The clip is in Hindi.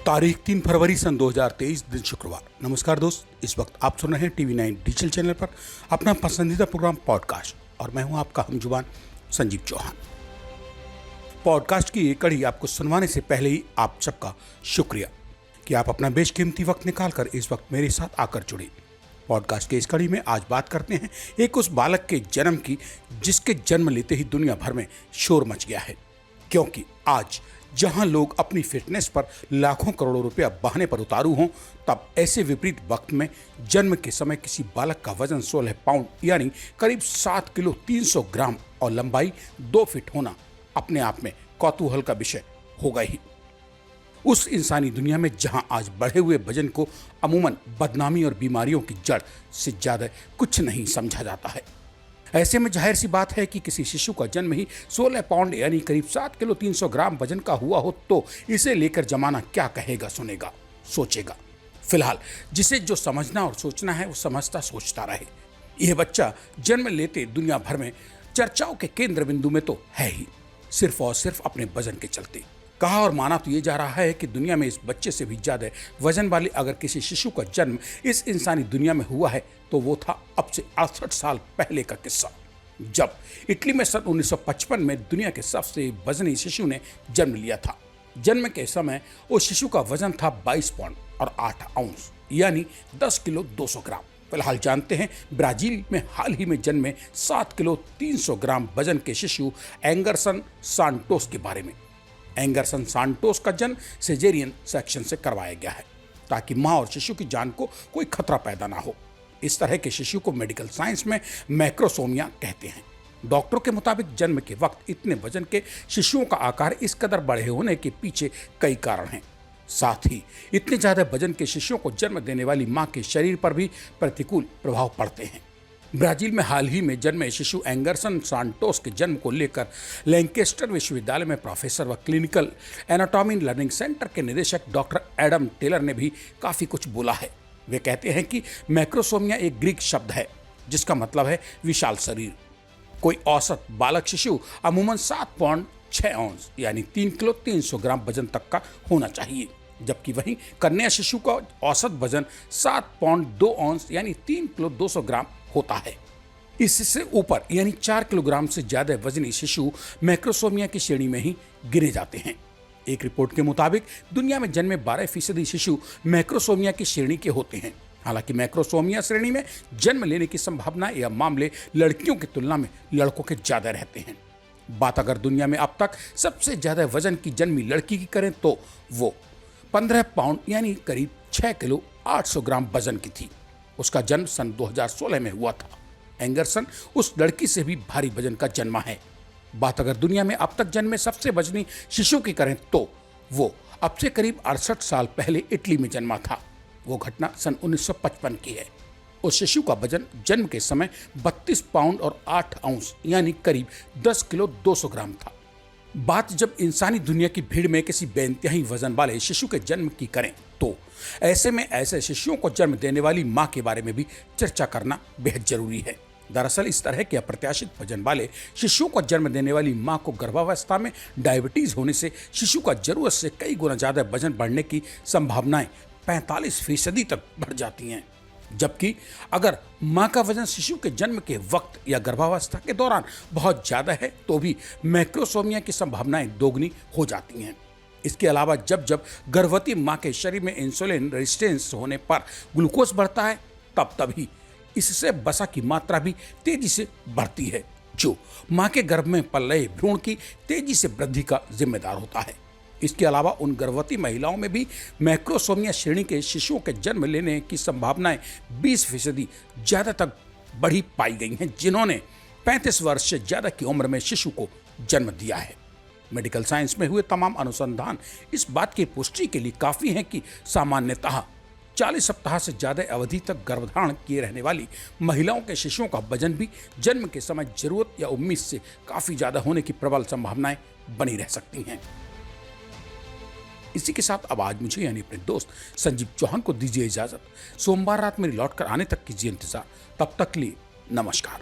तारीख 3 फरवरी सन 2023 दिन शुक्रवार। नमस्कार दोस्त, इस वक्त आप सुन रहे हैं टीवी 9 डिजिटल चैनल पर अपना पसंदीदा प्रोग्राम पॉडकास्ट और मैं हूं आपका हमजुबान संजीव चौहान। पॉडकास्ट की ये कड़ी आपको सुनवाने से पहले ही आप सबका शुक्रिया कि आप अपना बेशकीमती वक्त निकालकर इस वक्त मेरे साथ आकर जुड़े। पॉडकास्ट के इस कड़ी में आज बात करते हैं एक उस बालक के जन्म की जिसके जन्म लेते ही दुनिया भर में शोर मच गया है, क्योंकि आज जहां लोग अपनी फिटनेस पर लाखों करोड़ों रुपया बहाने पर उतारू हों, तब ऐसे विपरीत वक्त में जन्म के समय किसी बालक का वजन 16 पाउंड यानी करीब 7 किलो 300 ग्राम और लंबाई 2 फीट होना अपने आप में कौतूहल का विषय होगा ही। उस इंसानी दुनिया में जहां आज बढ़े हुए वजन को अमूमन बदनामी और बीमारियों की जड़ से ज्यादा कुछ नहीं समझा जाता है, ऐसे में जाहिर सी बात है कि किसी शिशु का जन्म ही 16 पाउंड यानी करीब 7 किलो 300 ग्राम वजन का हुआ हो तो इसे लेकर जमाना क्या कहेगा, सुनेगा, सोचेगा। फिलहाल जिसे जो समझना और सोचना है वो समझता सोचता रहे। यह बच्चा जन्म लेते दुनिया भर में चर्चाओं के केंद्र बिंदु में तो है ही, सिर्फ और सिर्फ अपने वजन के चलते। कहा और माना तो ये जा रहा है कि दुनिया में इस बच्चे से भी ज्यादा वजन वाले अगर किसी शिशु का जन्म इस इंसानी दुनिया में हुआ है तो वो था अब से 68 साल पहले का किस्सा, जब इटली में सन 1955 में दुनिया के सबसे वजनी शिशु ने जन्म लिया था। जन्म के समय उस शिशु का वजन था 22 पाउंड और 8 आउंस यानी 10 किलो 200 ग्राम। फिलहाल जानते हैं ब्राजील में हाल ही में जन्मे 7 किलो 300 ग्राम वजन के शिशु एंगरसन सांटोस के बारे में। एंगरसन सांटोस का जन्म सिजेरियन सेक्शन से करवाया गया है ताकि मां और शिशु की जान को कोई खतरा पैदा ना हो। इस तरह के शिशु को मेडिकल साइंस में मैक्रोसोमिया कहते हैं। डॉक्टरों के मुताबिक जन्म के वक्त इतने वजन के शिशुओं का आकार इस कदर बड़े होने के पीछे कई कारण हैं। साथ ही इतने ज्यादा वजन के शिशुओं को जन्म देने वाली मां के शरीर पर भी प्रतिकूल प्रभाव पड़ते हैं। ब्राजील में हाल ही में जन्मे शिशु एंगरसन सांटोस के जन्म को लेकर लैंकेस्टर विश्वविद्यालय में प्रोफेसर व क्लिनिकल एनाटॉमी लर्निंग सेंटर के निदेशक डॉक्टर एडम टेलर ने भी काफी कुछ बोला है। वे कहते हैं कि मैक्रोसोमिया एक ग्रीक शब्द है जिसका मतलब है विशाल शरीर। कोई औसत बालक शिशु अमूमन 7 पाउंड 6 आउंस यानी 3 किलो 300 ग्राम वजन तक का होना चाहिए, जबकि वहीं कन्या शिशु का औसत वजन 7 पाउंड 2 आउंस यानी 3 किलो 200 ग्राम होता है। इससे ऊपर यानी 4 किलोग्राम से ज्यादा वजनी शिशु मैक्रोसोमिया की श्रेणी में ही गिने जाते हैं। एक रिपोर्ट के मुताबिक दुनिया में जन्मे 12% शिशु मैक्रोसोमिया की श्रेणी के होते हैं। हालांकि मैक्रोसोमिया श्रेणी में जन्म लेने की संभावना या मामले लड़कियों की तुलना में लड़कों के ज्यादा रहते हैं। बात अगर दुनिया में अब तक सबसे ज्यादा वजन की जन्मी लड़की की करें तो वो 15 पाउंड यानी करीब 6 किलो 800 ग्राम वजन की थी। उसका जन्म सन 2016 में हुआ था। एंगरसन उस लड़की से भी भारी वजन का जन्मा है। बात अगर दुनिया में अब तक जन्मे सबसे वजनी शिशु की करें तो वो अब से करीब 68 साल पहले इटली में जन्मा था। वो घटना सन 1955 की है। उस शिशु का वजन जन्म के समय 32 पाउंड और 8 आउंस यानी करीब 10 किलो 200 ग्राम था। बात जब इंसानी दुनिया की भीड़ में किसी बेइंतहाई वजन वाले शिशु के जन्म की करें तो ऐसे में ऐसे शिशुओं को जन्म देने वाली मां के बारे में भी चर्चा करना बेहद जरूरी है। दरअसल इस तरह के अप्रत्याशित वजन वाले शिशुओं को जन्म देने वाली मां को गर्भावस्था में डायबिटीज होने से शिशु का जरूरत से कई गुना ज्यादा वजन बढ़ने की संभावनाएं 45% तक बढ़ जाती हैं, जबकि अगर मां का वजन शिशु के जन्म के वक्त या गर्भावस्था के दौरान बहुत ज्यादा है तो भी मैक्रोसोमिया की संभावनाएं दोगुनी हो जाती हैं। इसके अलावा जब जब गर्भवती मां के शरीर में इंसुलिन रेजिस्टेंस होने पर ग्लूकोज बढ़ता है तब तभी इससे वसा की मात्रा भी तेजी से बढ़ती है, जो मां के गर्भ में पल रहे भ्रूण की तेजी से वृद्धि का जिम्मेदार होता है। इसके अलावा उन गर्भवती महिलाओं में भी मैक्रोसोमिया श्रेणी के शिशुओं के जन्म लेने की संभावनाएं 20% ज्यादा तक बढ़ी पाई गई हैं, जिन्होंने 35 वर्ष से ज्यादा की उम्र में शिशु को जन्म दिया है। मेडिकल साइंस में हुए तमाम अनुसंधान इस बात की पुष्टि के लिए काफी हैं कि सामान्यतः 40 सप्ताह से ज्यादा अवधि तक गर्भधारण किए रहने वाली महिलाओं के शिशुओं का वजन भी जन्म के समय जरूरत या उम्मीद से काफी ज्यादा होने की प्रबल संभावनाएं बनी रह सकती हैं। इसी के साथ अब आज मुझे यानी अपने दोस्त संजीव चौहान को दीजिए इजाजत। सोमवार रात मेरी लौट कर आने तक कीजिए इंतजार। तब तक लिए नमस्कार।